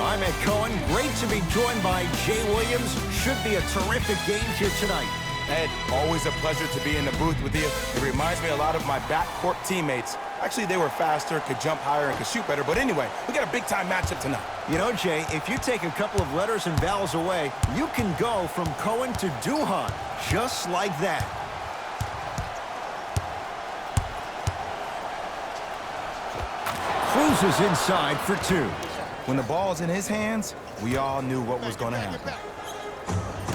I'm Ed Cohen. Great to be joined by Jay Williams. Should be a terrific game here tonight. Ed, always a pleasure to be in the booth with you. It reminds me a lot of my backcourt teammates. Actually, they were faster, could jump higher, and could shoot better. But anyway, we got a big-time matchup tonight. You know, Jay, if you take a couple of letters and vowels away, you can go from Cohen to Duhan, just like that. Cruises inside for two. When the ball's in his hands, we all knew what was going to happen.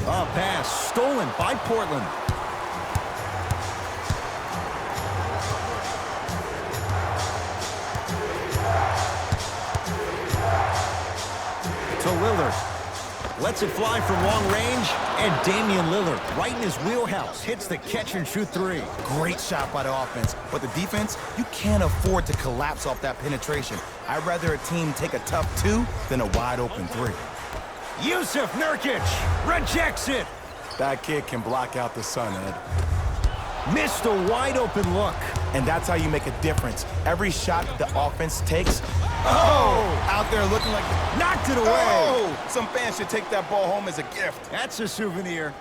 A pass stolen by Portland. To Lillard. Lets it fly from long range, and Damian Lillard, right in his wheelhouse, hits the catch-and-shoot three. Great shot by the offense, but the defense, you can't afford to collapse off that penetration. I'd rather a team take a tough two than a wide-open three. Yusuf Nurkic rejects it. That kid can block out the sun, Ed. Missed a wide-open look. And that's how you make a difference. Every shot that the offense takes, out there looking like... Knocked it away. Oh! Some fans should take that ball home as a gift. That's a souvenir.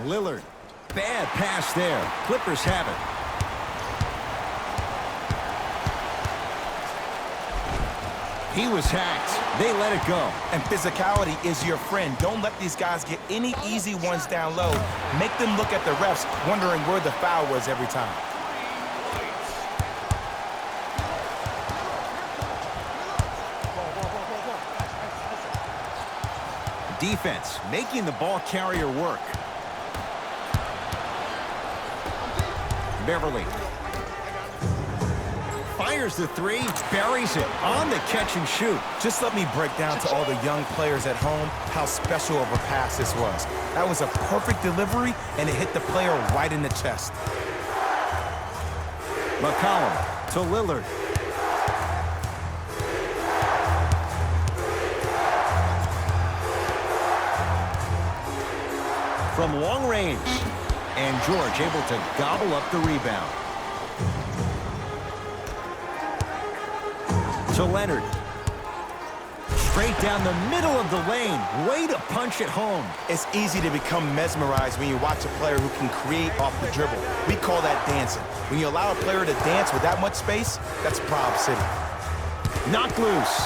Lillard. Bad pass there. Clippers have it. He was hacked. They let it go. And physicality is your friend. Don't let these guys get any easy ones down low. Make them look at the refs, wondering where the foul was every time. Defense making the ball carrier work. Beverly fires the three, buries it on the catch and shoot. Just let me break down to all the young players at home how special of a pass this was. That was a perfect delivery, and it hit the player right in the chest. McCollum to Lillard. From long range. And George able to gobble up the rebound. To Leonard. Straight down the middle of the lane. Way to punch it home. It's easy to become mesmerized when you watch a player who can create off the dribble. We call that dancing. When you allow a player to dance with that much space, that's Prob City. Knocked loose.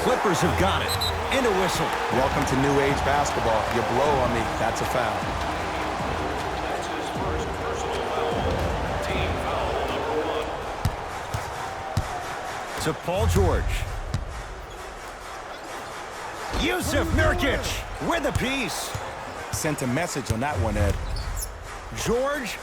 Clippers have got it. And a whistle. Welcome to new age basketball. You blow on me, that's a foul. To Paul George. Yusuf Nurkic with a piece. Sent a message on that one, Ed. George.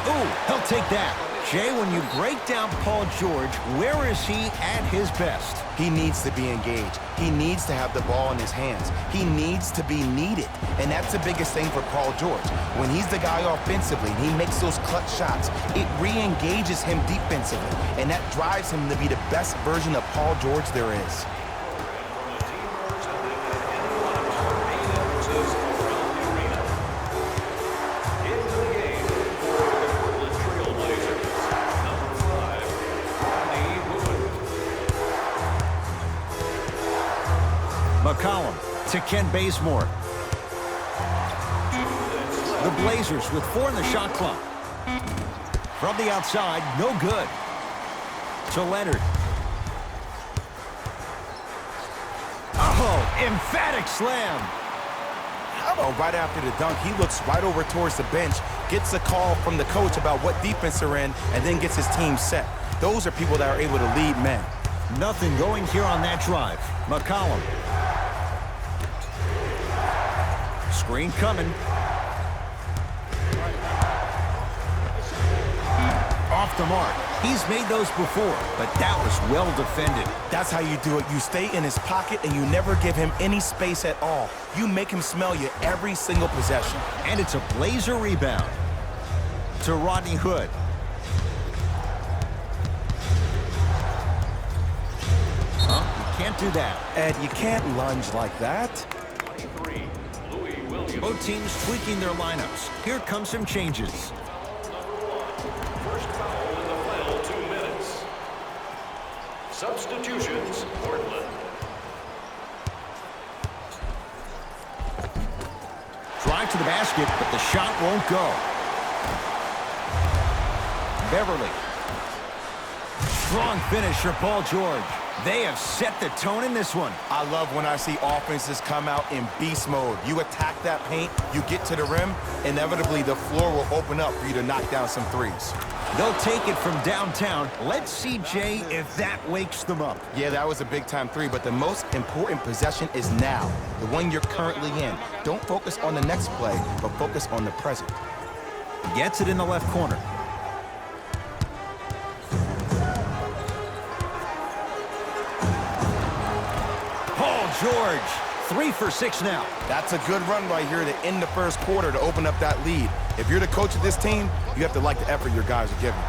Ooh, he'll take that. Jay, when you break down Paul George, where is he at his best? He needs to be engaged. He needs to have the ball in his hands. He needs to be needed. And that's the biggest thing for Paul George. When he's the guy offensively and he makes those clutch shots, it re-engages him defensively. And that drives him to be the best version of Paul George there is. McCollum to Ken Bazemore. The Blazers with 4 in the shot clock. From the outside, no good. To Leonard. Oh, emphatic slam. How about right after the dunk, he looks right over towards the bench, gets a call from the coach about what defense they're in, and then gets his team set. Those are people that are able to lead men. Nothing going here on that drive. McCollum. Screen coming. Off the mark. He's made those before, but that was well defended. That's how you do it. You stay in his pocket and you never give him any space at all. You make him smell you every single possession. And it's a Blazer rebound. To Rodney Hood. Huh? You can't do that. Ed, you can't lunge like that. Both teams tweaking their lineups. Here come some changes. First foul in the final 2 minutes. Substitutions, Portland. Drive to the basket, but the shot won't go. Beverly. Strong finish for Paul George. They have set the tone in this one. I love when I see offenses come out in beast mode. You attack that paint, you get to the rim, inevitably the floor will open up for you to knock down some threes. They'll take it from downtown. Let's see, Jay, if that wakes them up. Yeah, that was a big-time three, but the most important possession is now, the one you're currently in. Don't focus on the next play, but focus on the present. Gets it in the left corner. Paul George, 3 for 6 now. That's a good run right here to end the first quarter to open up that lead. If you're the coach of this team, you have to like the effort your guys are giving.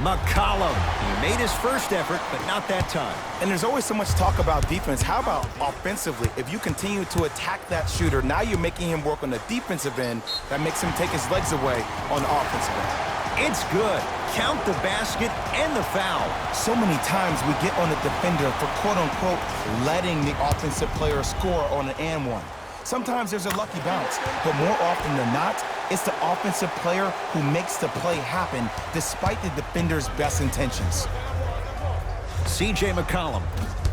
McCollum, he made his first effort, but not that time. And there's always so much talk about defense. How about offensively? If you continue to attack that shooter, now you're making him work on the defensive end. That makes him take his legs away on the offensive end. It's good. Count the basket and the foul. So many times we get on the defender for quote-unquote letting the offensive player score on an and one. Sometimes there's a lucky bounce, but more often than not, it's the offensive player who makes the play happen despite the defender's best intentions. C.J. McCollum,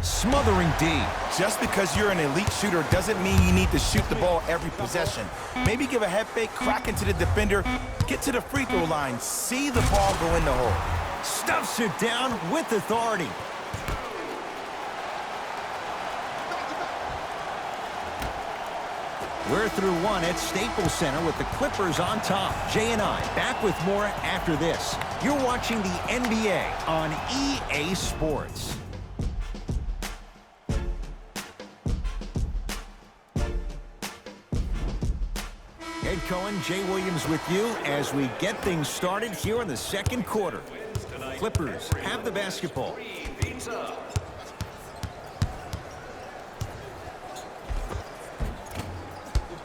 smothering D. Just because you're an elite shooter doesn't mean you need to shoot the ball every possession. Maybe give a head fake, crack into the defender, get to the free throw line, see the ball go in the hole. Stuffs it down with authority. We're through one at Staples Center with the Clippers on top. Jay and I back with more after this. You're watching the NBA on EA Sports. Ed Cohen, Jay Williams with you as we get things started here in the second quarter. Clippers have the basketball.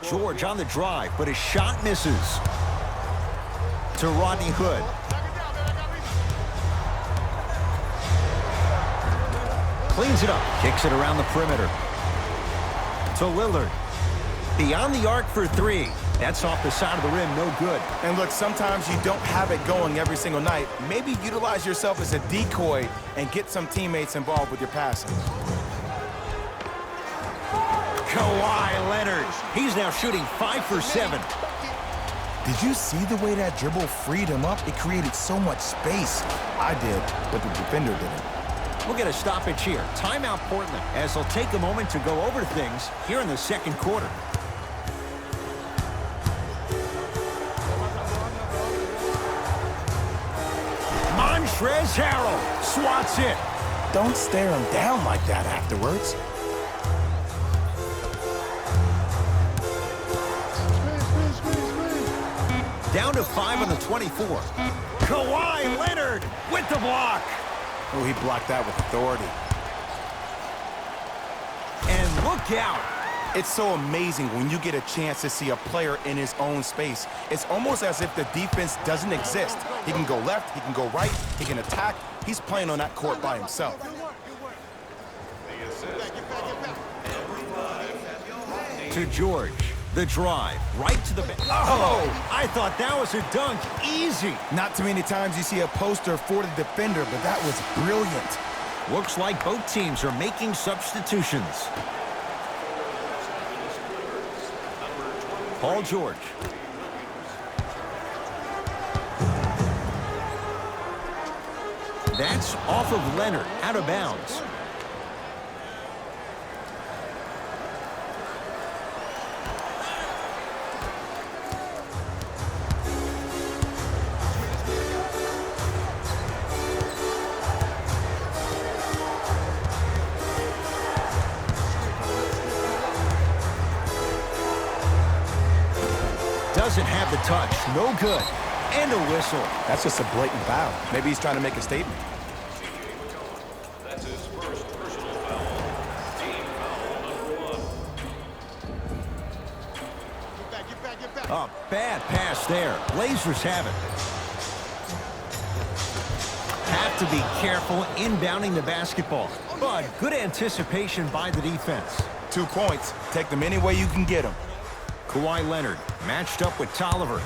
George on the drive, but his shot misses. To Rodney Hood. Cleans it up, kicks it around the perimeter. To Lillard. Beyond the arc for 3. That's off the side of the rim, no good. And look, sometimes you don't have it going every single night. Maybe utilize yourself as a decoy and get some teammates involved with your passing. Kawhi Leonard. He's now shooting 5 for 7. Did you see the way that dribble freed him up? It created so much space. I did, but the defender didn't. We'll get a stoppage here. Timeout Portland as they'll take a moment to go over things here in the second quarter. Montrezl Harrell swats it. Don't stare him down like that afterwards. Down to 5 on the 24. Kawhi Leonard with the block. Oh, he blocked that with authority. And look out. It's so amazing when you get a chance to see a player in his own space. It's almost as if the defense doesn't exist. He can go left, he can go right, he can attack. He's playing on that court by himself. To George. The drive, right to the bench. Oh, I thought that was a dunk. Easy. Not too many times you see a poster for the defender, but that was brilliant. Looks like both teams are making substitutions. Paul George. That's off of Leonard, out of bounds. Doesn't have the touch. No good. And a whistle. That's just a blatant foul. Maybe he's trying to make a statement. That's his first personal foul. Team foul number 1. A bad pass there. Blazers have it. Have to be careful inbounding the basketball, but good anticipation by the defense. 2 points. Take them any way you can get them. Kawhi Leonard matched up with Tolliver.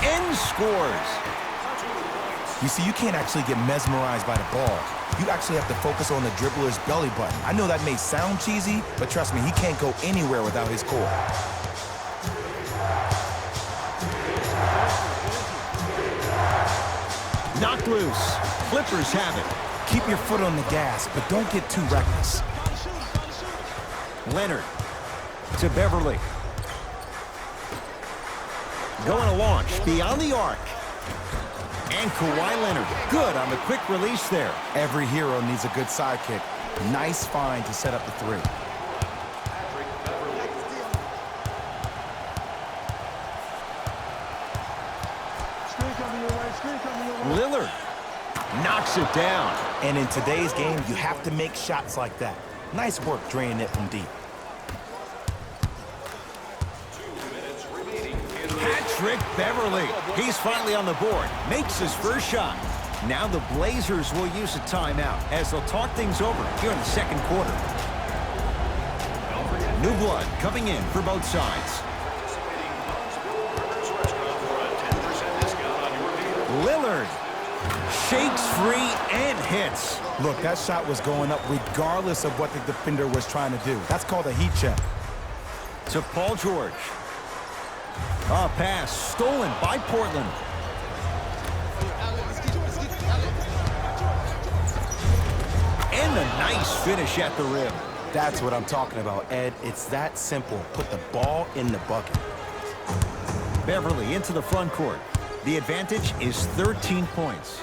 And scores. You see, you can't actually get mesmerized by the ball. You actually have to focus on the dribbler's belly button. I know that may sound cheesy, but trust me, he can't go anywhere without his core. Knocked loose. Clippers have it. Keep your foot on the gas, but don't get too reckless. Leonard to Beverly. Going to launch beyond the arc. And Kawhi Leonard, good on the quick release there. Every hero needs a good sidekick. Nice find to set up the 3. Lillard knocks it down. And in today's game, you have to make shots like that. Nice work draining it from deep. Patrick Beverly. He's finally on the board. Makes his first shot. Now the Blazers will use a timeout as they'll talk things over here in the second quarter. New blood coming in for both sides. Lillard shakes free and hits. Look, that shot was going up regardless of what the defender was trying to do. That's called a heat check. To Paul George. A pass stolen by Portland. And a nice finish at the rim. That's what I'm talking about, Ed. It's that simple. Put the ball in the bucket. Beverly into the front court. The advantage is 13 points.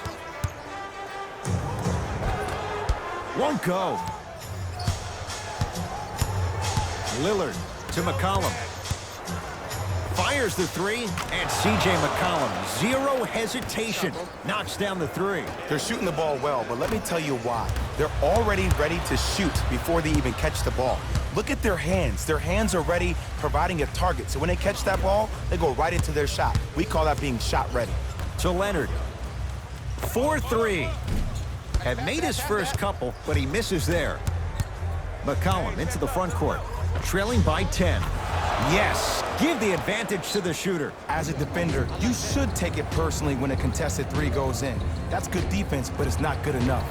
Won't go. Lillard to McCollum. Fires the 3, and C.J. McCollum, zero hesitation, knocks down the 3. They're shooting the ball well, but let me tell you why. They're already ready to shoot before they even catch the ball. Look at their hands. Their hands are ready, providing a target. So when they catch that ball, they go right into their shot. We call that being shot ready. To Leonard. 4-3. Had made his first couple, but he misses there. McCollum into the front court, trailing by 10. Yes, give the advantage to the shooter. As a defender, you should take it personally when a contested 3 goes in. That's good defense, but it's not good enough.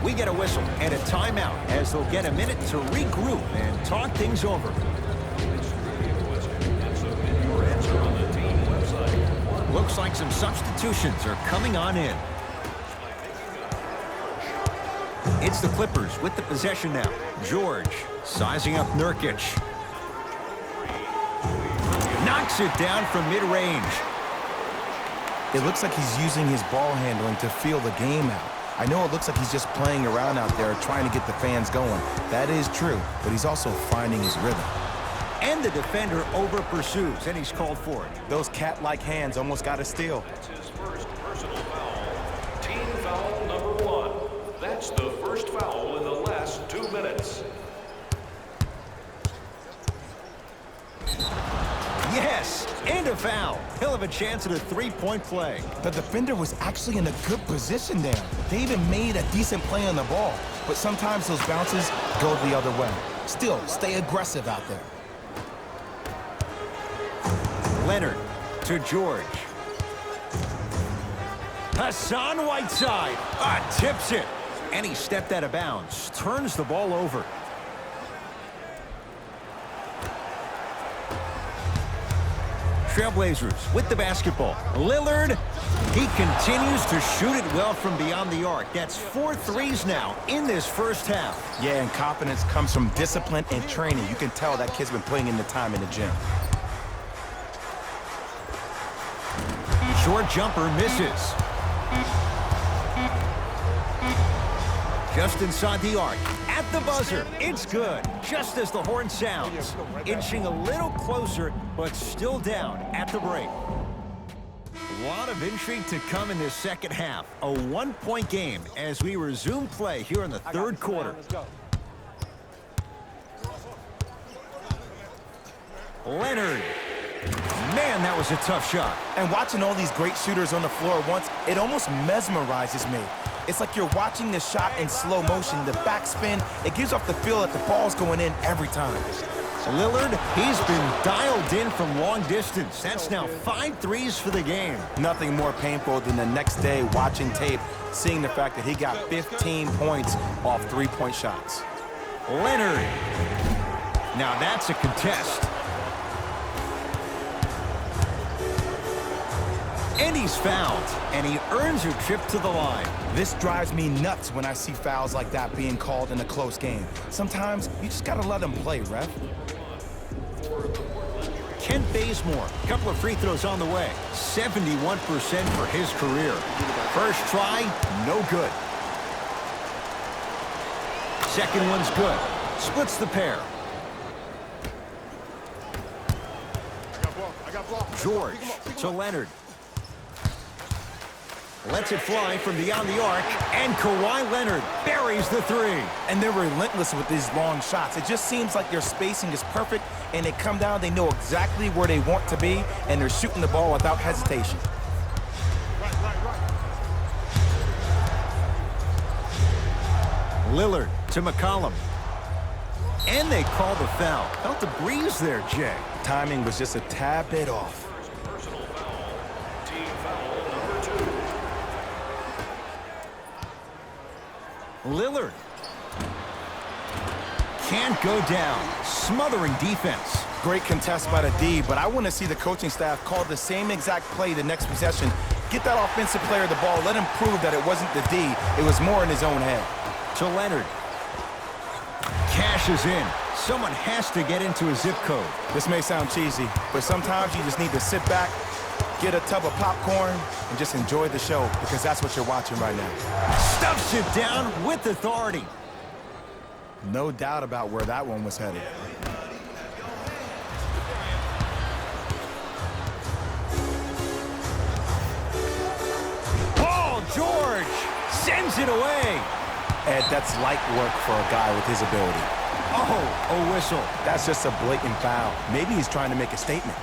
We get a whistle and a timeout as they'll get a minute to regroup and talk things over. Looks like some substitutions are coming on in. It's the Clippers with the possession now. George sizing up Nurkic. Knocks it down from mid-range. It looks like he's using his ball handling to feel the game out. I know it looks like he's just playing around out there trying to get the fans going. That is true, but he's also finding his rhythm. And the defender over-pursues, and he's called for it. Those cat-like hands almost got a steal. That's his first personal foul. Team foul number 1. That's the first foul in the last 2 minutes. Yes, and a foul. He'll have a chance at a 3-point play. The defender was actually in a good position there. They even made a decent play on the ball, but sometimes those bounces go the other way. Still, stay aggressive out there. Leonard to George. Hassan Whiteside tips it. And he stepped out of bounds. Turns the ball over. Trailblazers with the basketball. Lillard, he continues to shoot it well from beyond the arc. That's 4 threes now in this first half. Yeah, and confidence comes from discipline and training. You can tell that kid's been putting in the time in the gym. Short jumper misses. Just inside the arc. At the buzzer. It's good. Just as the horn sounds. Inching a little closer, but still down at the break. A lot of intrigue to come in this second half. A 1-point game as we resume play here in the third quarter. Leonard. Man, that was a tough shot. And watching all these great shooters on the floor at once, it almost mesmerizes me. It's like you're watching the shot in slow motion, the backspin. It gives off the feel that the ball's going in every time. Lillard, he's been dialed in from long distance. That's now 5 threes for the game. Nothing more painful than the next day watching tape, seeing the fact that he got 15 points off three-point shots. Leonard. Now that's a contest. And he's fouled, and he earns a trip to the line. This drives me nuts when I see fouls like that being called in a close game. Sometimes you just gotta let them play, ref. Kent Bazemore, a couple of free throws on the way. 71% for his career. First try, no good. Second one's good. Splits the pair. George to Leonard. Lets it fly from beyond the arc, and Kawhi Leonard buries the three. And they're relentless with these long shots. It just seems like their spacing is perfect, and they come down, they know exactly where they want to be, and they're shooting the ball without hesitation. Lillard to McCollum. And they call the foul. Felt the breeze there, Jay. Timing was just a tad bit off. Personal foul. Team foul number 2. Lillard. Can't go down. Smothering defense. Great contest by the D, but I want to see the coaching staff call the same exact play the next possession. Get that offensive player the ball. Let him prove that it wasn't the D. It was more in his own head. To Leonard. Cashes in. Someone has to get into a zip code. This may sound cheesy, but sometimes you just need to sit back, get a tub of popcorn, and just enjoy the show, because that's what you're watching right now. Stuffs it down with authority. No doubt about where that one was headed. Paul George sends it away. Ed, that's light work for a guy with his ability. Oh, a whistle. That's just a blatant foul. Maybe he's trying to make a statement.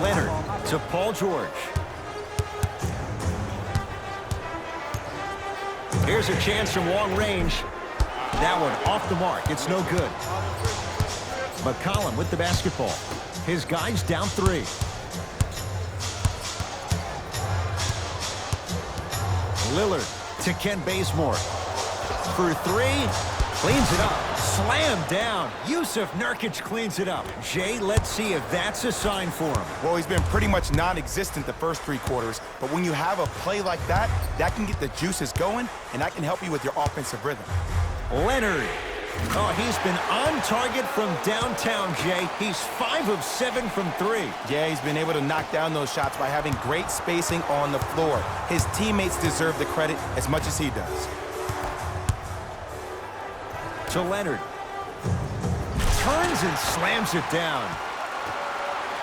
Leonard to Paul George. Here's a chance from long range. That one off the mark. It's no good. McCollum with the basketball. His guys down 3. Lillard to Kent Bazemore. For 3. Cleans it up. Slam down. Yusuf Nurkic cleans it up. Jay, let's see if that's a sign for him. Well, he's been pretty much non-existent the first 3 quarters, but when you have a play like that, that can get the juices going, and that can help you with your offensive rhythm. Leonard. Oh, he's been on target from downtown, Jay. He's 5 of 7 from 3. Yeah, he's been able to knock down those shots by having great spacing on the floor. His teammates deserve the credit as much as he does. To Leonard. Turns and slams it down.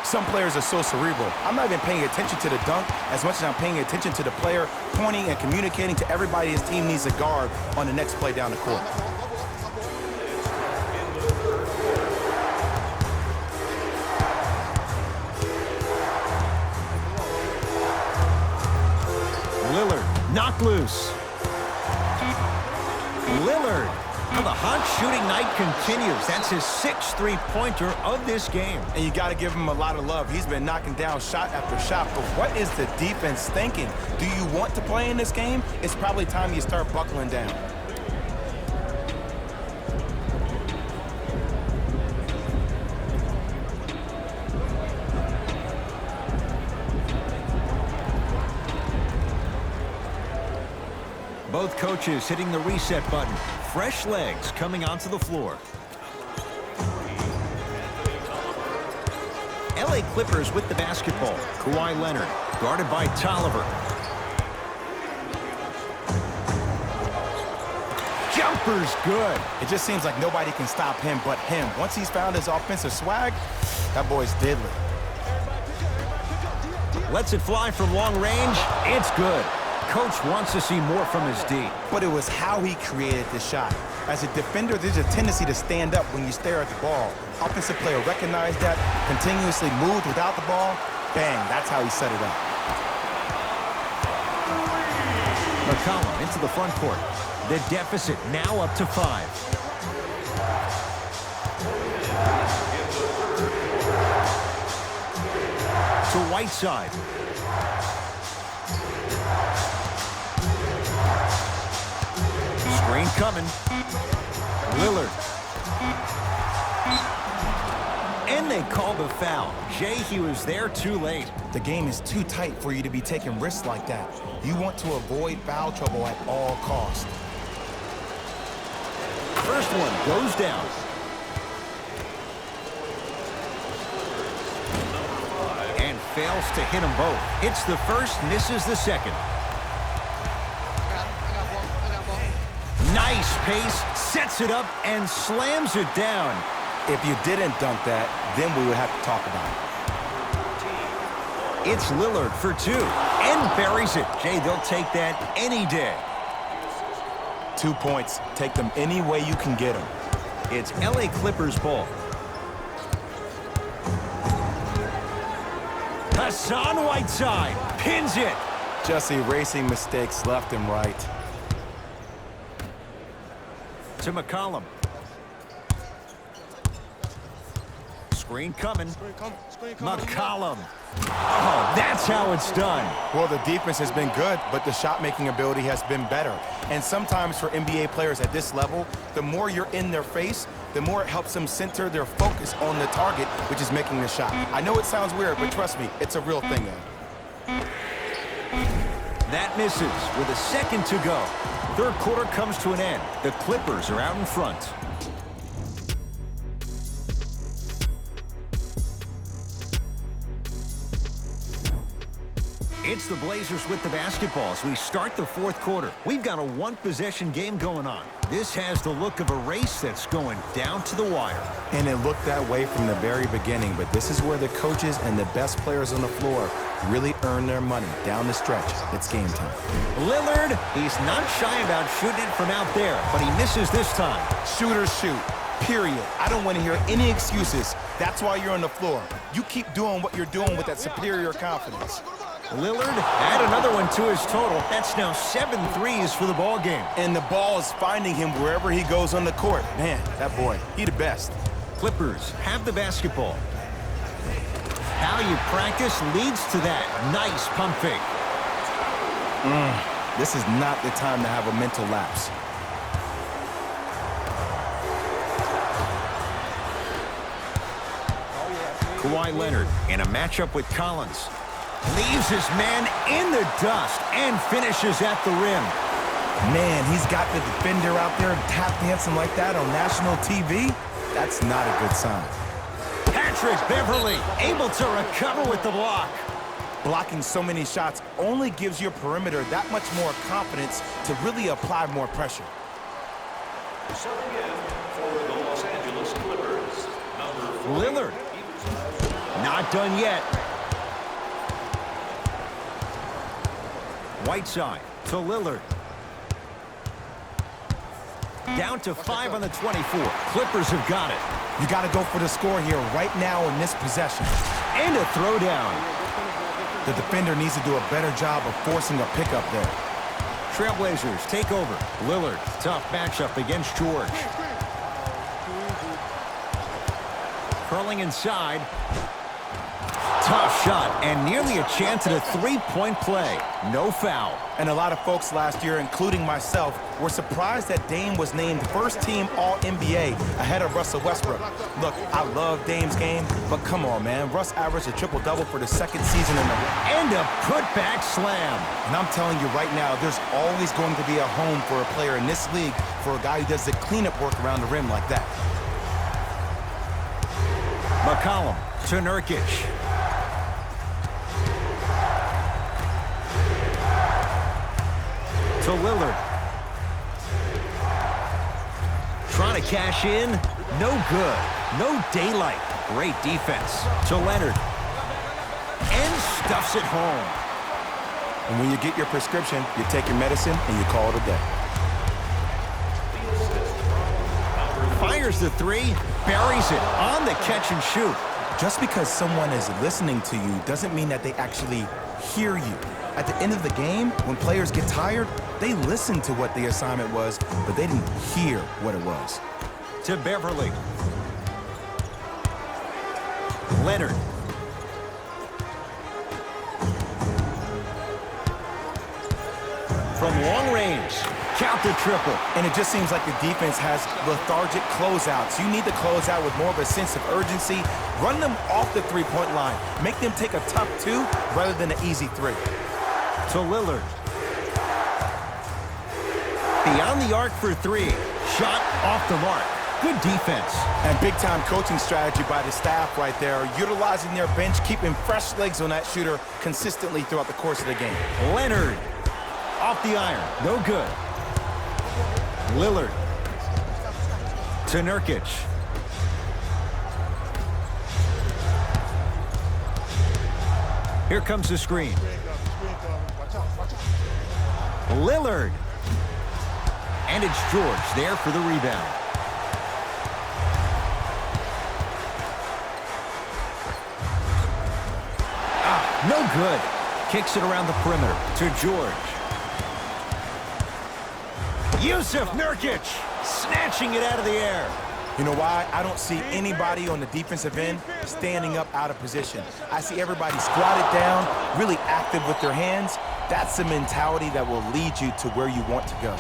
Some players are so cerebral. I'm not even paying attention to the dunk as much as I'm paying attention to the player pointing and communicating to everybody his team needs a guard on the next play down the court. Lillard knocked loose. Lillard. Well, the hot shooting night continues. That's his 6th three-pointer of this game. And you got to give him a lot of love. He's been knocking down shot after shot. But what is the defense thinking? Do you want to play in this game? It's probably time you start buckling down. Both coaches hitting the reset button. Fresh legs coming onto the floor. LA Clippers with the basketball. Kawhi Leonard, guarded by Tolliver. Jumper's good. It just seems like nobody can stop him but him. Once he's found his offensive swag, that boy's deadly. Lets it fly from long range. It's good. coach wants to see more from his D. But it was how he created the shot. As a defender, there's a tendency to stand up when you stare at the ball. Offensive player recognized that, continuously moved without the ball. Bang, that's how he set it up. McCollum into the front court. The deficit now up to 5. To Whiteside. Screen coming. Lillard. And they call the foul. Jay, he was there too late. The game is too tight for you to be taking risks like that. You want to avoid foul trouble at all costs. First one goes down. And fails to hit them both. Hits the first, misses the second. Nice pace, sets it up, and slams it down. If you didn't dunk that, then we would have to talk about it. It's Lillard for 2, and buries it. Jay, they'll take that any day. 2 points. Take them any way you can get them. It's LA Clippers ball. Hassan Whiteside pins it. Just erasing mistakes left and right. To McCollum. Screen coming. McCollum. Oh, that's how it's done. Well, the defense has been good, but the shot-making ability has been better. And sometimes for NBA players at this level, the more you're in their face, the more it helps them center their focus on the target, which is making the shot. I know it sounds weird, but trust me, it's a real thing, Ed. That misses with a second to go. Third quarter comes to an end. The Clippers are out in front. It's the Blazers with the basketball as we start the fourth quarter. We've got a one-possession game going on. This has the look of a race that's going down to the wire. And it looked that way from the very beginning, but this is where the coaches and the best players on the floor really earn their money down the stretch. It's game time. Lillard, he's not shy about shooting it from out there, but he misses this time. Shooters shoot, period. I don't want to hear any excuses. That's why you're on the floor. You keep doing what you're doing with that superior confidence. Lillard add another one to his total. That's now 7 threes for the ball game. And the ball is finding him wherever he goes on the court. Man, that boy, he the best. Clippers have the basketball. How you practice leads to that. Nice pump fake. This is not the time to have a mental lapse. Kawhi Leonard in a matchup with Collins. Leaves his man in the dust and finishes at the rim. Man, he's got the defender out there tap dancing like that on national TV. That's not a good sign. Patrick Beverly able to recover with the block. Blocking so many shots only gives your perimeter that much more confidence to really apply more pressure. Subbing in for the Los Angeles Clippers, number 40. Lillard. Not done yet. Whiteside to Lillard. Down to 5 on the 24. Clippers have got it. You got to go for the score here right now in this possession. And a throwdown. The defender needs to do a better job of forcing a pickup there. Trailblazers take over. Lillard, tough matchup against George. Curling inside. Tough shot and nearly a chance at a three-point play. No foul. And a lot of folks last year, including myself, were surprised that Dame was named first-team All-NBA ahead of Russell Westbrook. Look, I love Dame's game, but come on, man. Russ averaged a triple-double for the second season in a row. And a put-back slam. And I'm telling you right now, there's always going to be a home for a player in this league for a guy who does the cleanup work around the rim like that. McCollum to Nurkic. To Lillard. Trying to cash in. No good. No daylight. Great defense. To Leonard. And stuffs it home. And when you get your prescription, you take your medicine and you call it a day. Fires the three, buries it on the catch and shoot. Just because someone is listening to you doesn't mean that they actually hear you. At the end of the game, when players get tired, they listen to what the assignment was, but they didn't hear what it was. To Beverly. Leonard. From long range, count the triple. And it just seems like the defense has lethargic closeouts. You need to close out with more of a sense of urgency. Run them off the three-point line. Make them take a tough two rather than an easy three. To Lillard. Beyond the arc for three. Shot off the mark. Good defense. And big-time coaching strategy by the staff right there, utilizing their bench, keeping fresh legs on that shooter consistently throughout the course of the game. Leonard. Off the iron. No good. Lillard. To Nurkic. Here comes the screen. Lillard. And it's George there for the rebound. No good. Kicks it around the perimeter to George. Yusuf Nurkic snatching it out of the air. You know why? I don't see anybody on the defensive end standing up out of position. I see everybody squatted down, really active with their hands. That's the mentality that will lead you to where you want to go.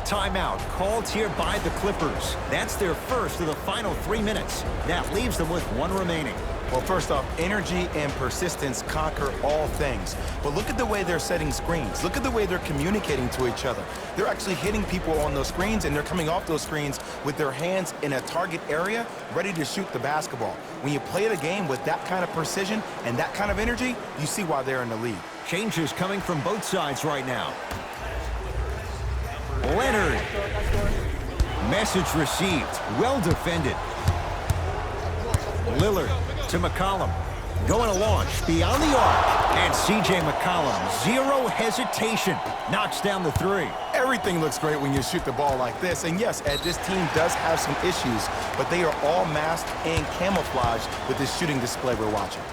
Timeout called here by the Clippers. That's their first of the final 3 minutes. That leaves them with one remaining. Well, first off, energy and persistence conquer all things. But look at the way they're setting screens. Look at the way they're communicating to each other. They're actually hitting people on those screens, and they're coming off those screens with their hands in a target area, ready to shoot the basketball. When you play the game with that kind of precision and that kind of energy, you see why they're in the lead. Changes coming from both sides right now. Leonard. Message received. Well defended. Lillard to McCollum. Going to launch beyond the arc. And C.J. McCollum, zero hesitation, knocks down the three. Everything looks great when you shoot the ball like this. And yes, Ed, this team does have some issues, but they are all masked and camouflaged with this shooting display we're watching.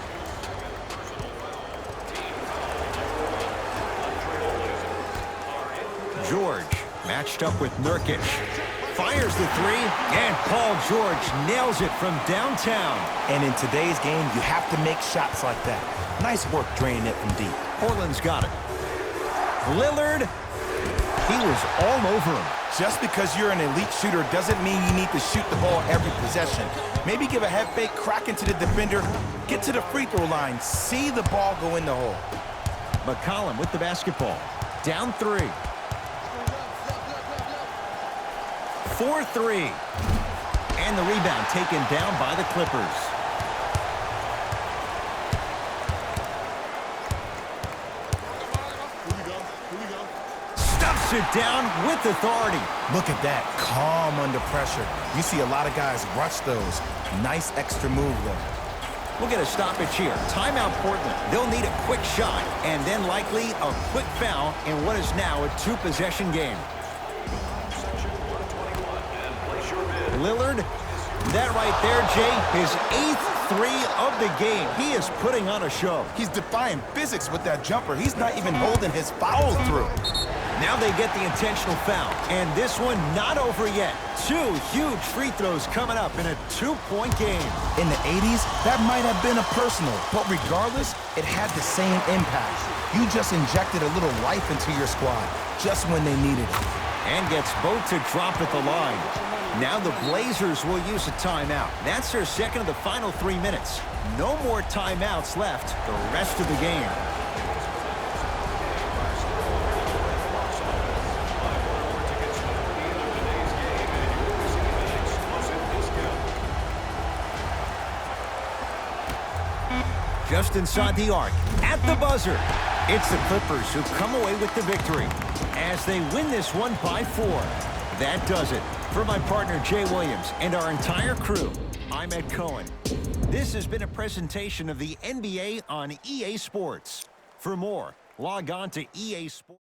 George matched up with Nurkic. Fires the three, and Paul George nails it from downtown. And in today's game, you have to make shots like that. Nice work draining it from deep. Portland's got it. Lillard, he was all over him. Just because you're an elite shooter doesn't mean you need to shoot the ball every possession. Maybe give a head fake, crack into the defender, get to the free throw line, see the ball go in the hole. McCollum with the basketball. Down three. 4-3. And the rebound taken down by the Clippers. Stuffs it down with authority. Look at that, calm under pressure. You see a lot of guys rush those. Nice extra move there. We'll get a stoppage here. Timeout Portland. They'll need a quick shot and then likely a quick foul in what is now a two-possession game. Lillard, that right there, Jay, his 8th three of the game. He is putting on a show. He's defying physics with that jumper. He's not even holding his foul through. Now they get the intentional foul, and this one not over yet. 2 huge free throws coming up in a 2-point game. In the 80s, that might have been a personal, but regardless, it had the same impact. You just injected a little life into your squad, just when they needed it. And gets both to drop at the line. Now the Blazers will use a timeout. That's their second of the final 3 minutes. No more timeouts left the rest of the game. Just inside the arc, at the buzzer, it's the Clippers who come away with the victory as they win this one by 4. That does it. For my partner, Jay Williams, and our entire crew, I'm Ed Cohen. This has been a presentation of the NBA on EA Sports. For more, Log on to EA Sports.